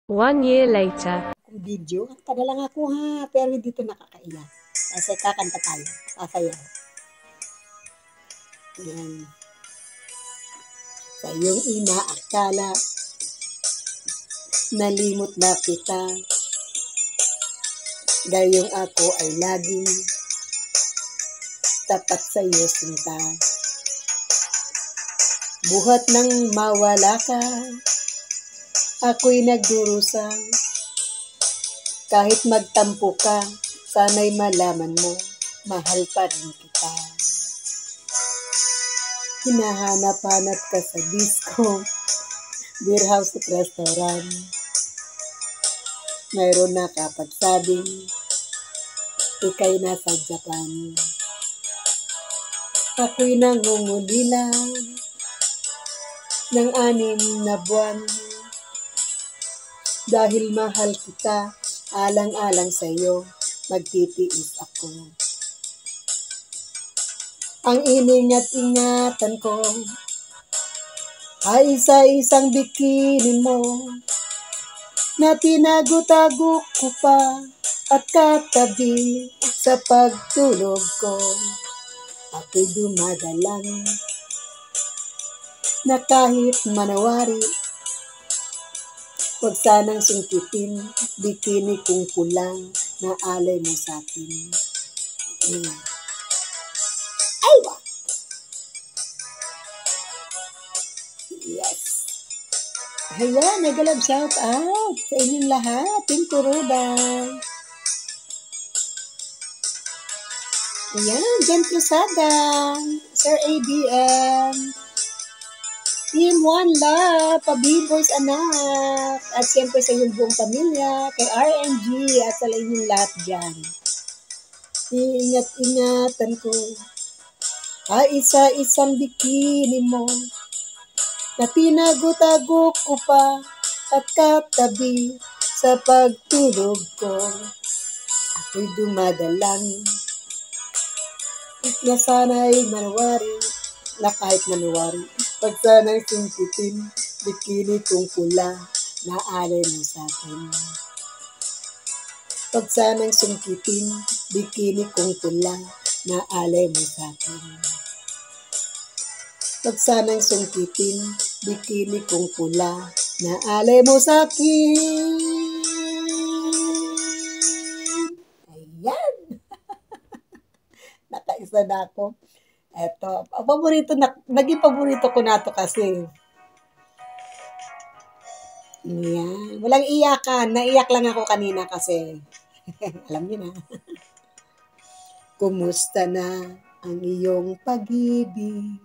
1 year later. Kung video, kanta na lang ako ha, pero hindi ito nakakaiyak. Kasi kakanta tayo, sasayaw. Yan. Sa iyong inaakala, nalimot na kita. Gayong ako ay laging tapat sa iyo sinta. Buhat nang mawala ka, ako'y nagdurusa. Kahit magtampo ka, sana'y malaman mo, mahal pa rin kita. Hinahanap-hanap ka sa disco, beer house at restaurant. Mayroon na kapagsabing, ika'y nasa Japan. Ako'y nangungulila ng 6 na buwan. Dahil mahal kita, alang-alang sa'yo, magtitiis ako. Ang iningat-ingatan ko ay isa-isang bikini mo na tinago-tago ko pa at katabi sa pagtulog ko. Ako'y dumadalang na kahit manawari, huwag sanang sungkitin, bikini kong pulang na alay mo sa'kin. Ay, wow! Yes! Ayan, mega love shout out sa inyong lahat, Team Kurudan. Ayan, Jen Cruzada, Sir ABM, Team One Love, Pabiboys anak, at siyempre sa iyong buong pamilya, kay RNG at sa inyong lahat dyan. Ingat-ingatan ko, ay isa-isang bikini mo, na tinago-tago ko pa at katabi sa pagtulog ko. Ako'y dumadalang na sana'y manawari, na kahit manawari, pag sana'y sungkitin, bikini kong pula, na alay mo sa'kin. Pag sana'y sungkitin, bikini kong pula, na alay mo sa'kin. Pag sana'y sungkitin, bikini kong pula, na alay mo sa'kin. Ayan! Nakaisa na ako. Eto, naging paborito ko na to kasi. Ayan. Walang iyakan. Naiyak lang ako kanina kasi. Alam niyo na. Kumusta na ang iyong pag-ibig?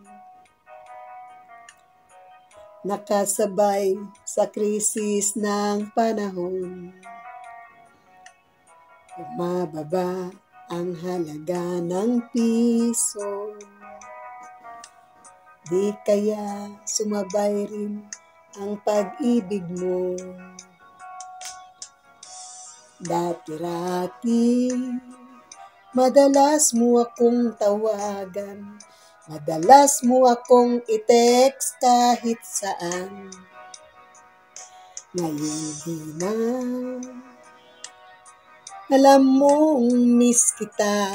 Nakasabay sa krisis ng panahon. Mababa ang halaga ng piso. Di kaya sumabay rin ang pag-ibig mo. Dati-rati, madalas mo akong tawagan. Madalas mo akong i-text kahit saan. Ngayon di na. Alam mong miss kita.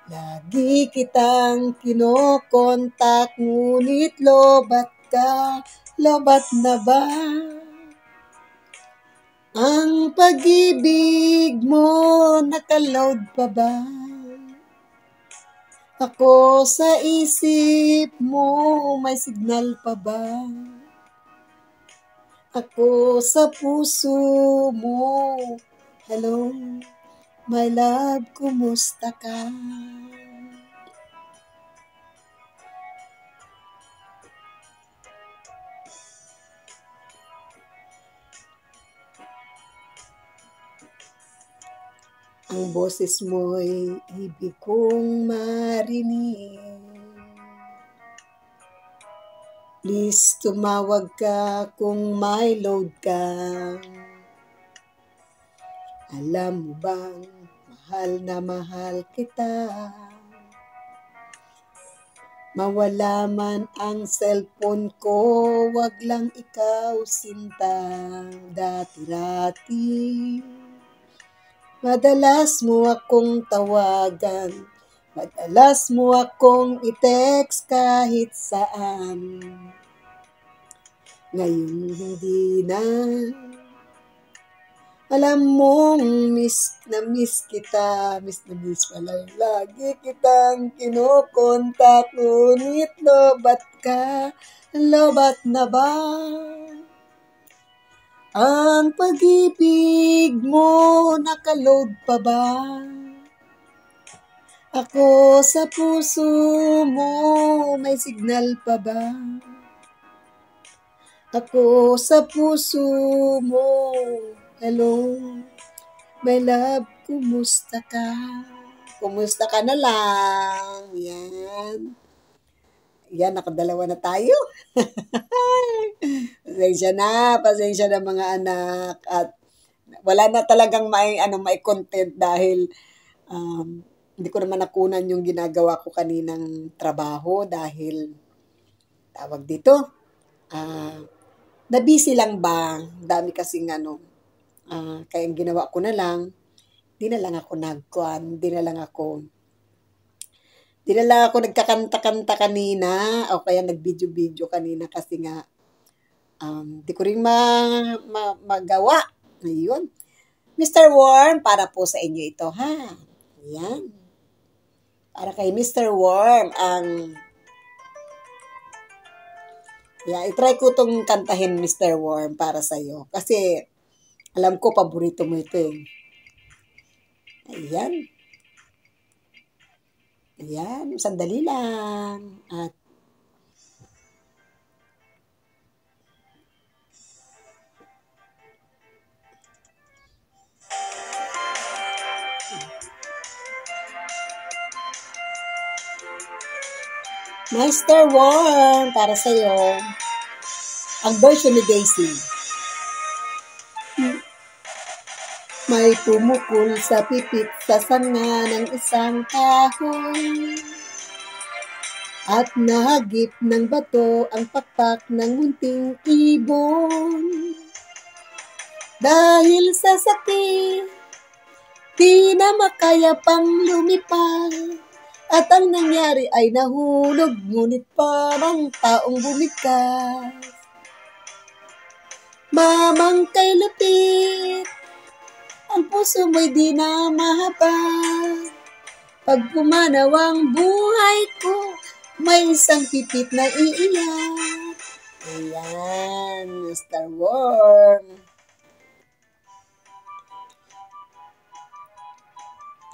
Lagi kitang kinokontak, ngunit lobat ka, lobat na ba? Ang pag-ibig mo, nakaload pa ba? Ako sa isip mo, may signal pa ba? Ako sa puso mo, hello, my love, kumusta ka? Ang boses mo'y ibig kong marinig. Please tumawag ka kung may load ka. Alam mo bang mahal na mahal kita? Mawala man ang cellphone ko, wag lang ikaw sinta, dati-dati. Madalas mo akong tawagan, madalas mo akong i-text kahit saan. Ngayon hindi na. Alam mong miss kita, miss na miss pala. Lagi kitang kinukontak, ngunit lobat ka, lobat na ba? Ang pag-ibig mo, nakaload pa ba? Ako sa puso mo, may signal pa ba? Ako sa puso mo, hello, my love, kumusta ka? Kumusta ka na lang? Yan. Yan, nakadalawa na tayo. Pasensya na mga anak. At wala na talagang may content dahil hindi ko naman nakunan yung ginagawa ko kaninang trabaho dahil tawag dito. Na-busy lang ba? Dami kasing kaya ang ginawa ko na lang, di na lang ako nagkakanta-kanta kanina o kaya nag-video-video kanina kasi nga di ko rin magawa. Ayun. Mr. Worm, para po sa inyo ito, ha? Ayan. Para kay Mr. Worm, i-try ko itong kantahin, Mr. Worm, para sa'yo. Kasi, alam ko, paborito mo ito eh. Ayan. Ayan, sandali lang. At, Mr. Worm, para sa'yo, ang version ni Daisy. May pumukol sa pipit sa sanga ng isang kahoy at nahagip ng bato ang pakpak ng munting ibon. Dahil sa sakit, di na makaya pang lumipad. At ang nangyari ay nahulog, ngunit parang taong bumigkas. Mamang kay lupit, ang puso mo'y di na mahabag. Pag pumanaw ang buhay ko, may isang pipit na iiyak. Ayan, Mr. Worm.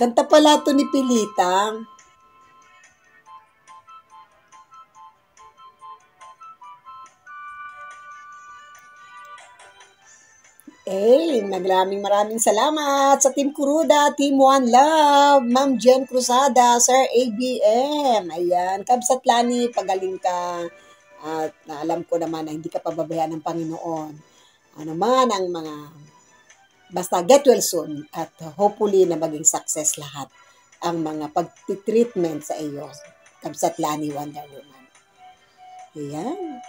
Kanta pala ito ni Pilita. Maraming salamat sa Team Kuruda, Team One Love, Ma'am Jen Cruzada, Sir ABM. Ayan, Kabsatlani, pagaling ka. At alam ko naman na hindi ka pababayaan ng Panginoon. Ano man ang mga, basta get well soon at hopefully na maging success lahat ang mga pag-treatment sa iyo. Kabsatlani, Wonder Woman. Ayan.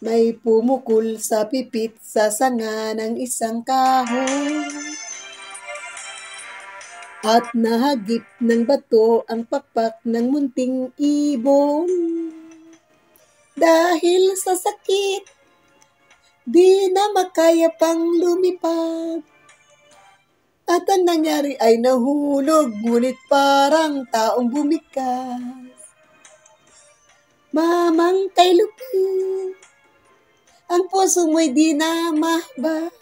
May pumukol sa pipit sa sanga ng isang kahoy at nahagip ng bato ang pakpak ng munting ibon. Dahil sa sakit, di na makaya pang lumipad. At ang nangyari ay nahulog, ngunit parang taong bumigkas. Mamang kay lupit, ang puso mo'y di na mahbad.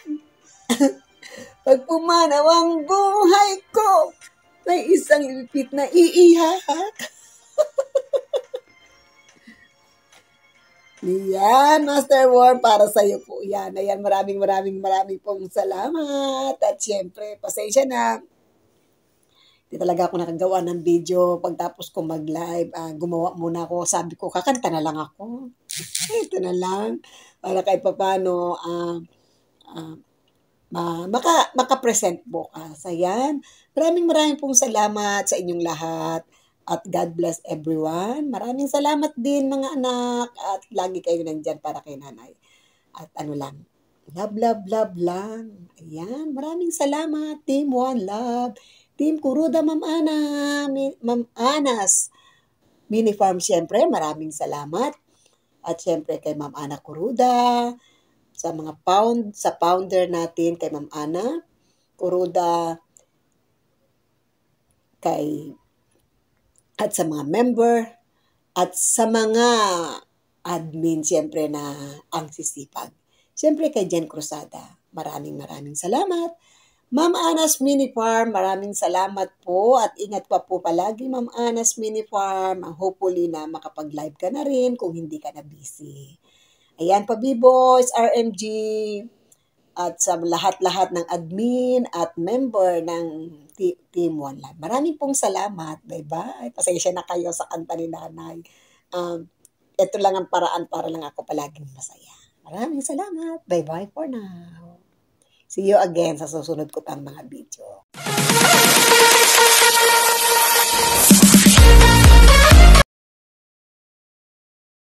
Pag pumanaw ang buhay ko, may isang lipit na iiyak. Yan, Master Worm, para sa iyo po yan. Ayan, maraming pong salamat. At syempre, pasensya na. Hindi talaga ako nakagawa ng video. Pagtapos ko mag-live, gumawa muna ako. Sabi ko, kakanta na lang ako. Ito na lang. Para kahit papano, maka-present bukas. Ayan. Maraming pong salamat sa inyong lahat. At God bless everyone. Maraming salamat din mga anak. At lagi kayo nandyan para kay nanay. At ano lang, love lang. Ayan. Maraming salamat. Team One Love. Team Kuruda, Ma'am Ana. Ma'am Anas. Mini Farm, syempre. Maraming salamat. At syempre kay Ma'am Ana Kuruda. Sa mga founder natin kay Ma'am Ana Kuruda, at sa mga member, at sa mga admin, siyempre na ang sisipag. Siyempre kay Jen Cruzada, maraming salamat. Ma'am Ana's Mini Farm, maraming salamat po at ingat pa po palagi Ma'am Ana's Mini Farm. Hopefully na makapag-live ka na rin kung hindi ka na busy. Ayan pa B-Boys, RMG, at sa lahat-lahat ng admin at member ng Team One Love. Maraming pong salamat. Bye-bye. Pasensya na kayo sa kanta ni nanay. Ito lang ang paraan para lang ako palaging masaya. Maraming salamat. Bye-bye for now. See you again sa susunod ko pang mga video.